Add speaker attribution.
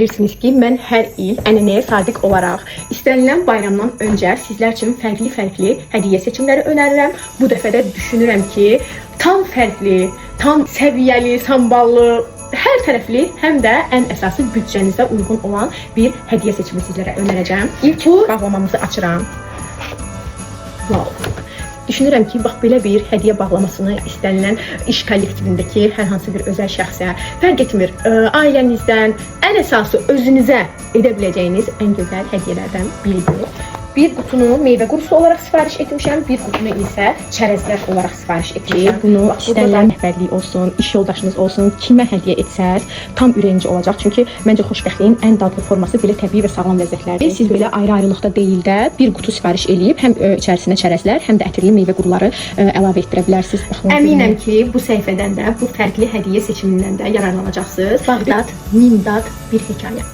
Speaker 1: Bilirsiniz ki, mən hər il ənənəyə sadiq olaraq istənilən bayramdan öncə sizlər üçün fərqli hədiyyə seçimləri önərirəm. Bu dəfə də düşünürəm ki, tam fərqli, tam səviyyəli, samballı, hər tərəfli, həm də ən əsası büdcənizə uyğun olan bir hədiyyə seçimi sizlərə önərəcəm. İlk bağlamamızı açıram. Wow. Düşünürəm ki, bax belə bir hədiyyə bağlamasını istənilən iş kollektivindəki hər hansı bir özəl şəxsə, fərq etmir, ailənizdən, ən əsası özünüzə edə biləcəyiniz ən gözəl hədiyyələrdən biridir. Bir qutunu meyvə qurusu olaraq sifariş etmişəm, bir qutunu isə çərəzlər olaraq sifariş etmişəm. Bunu istənilən rəhbərlik olsun, iş yoldaşınız olsun, kimə hədiyyə etsəz tam ürəyincə olacaq. Çünki məncə xoşbəxtliyin ən dadlı forması belə təbii və sağlam ləzzətlərdir. Siz belə ayrı-ayrılıqda deyil də bir qutu sifariş eləyib, həm içərisinə çərəzlər, həm də ətirli meyvə quruları əlavə etdirə bilərsiniz. Əminəm ki, bu səhifədən də, bu fərqli hədiyyə seçimindən də yararlanacaqsınız. Bağdad, Mimdad bir hekayə.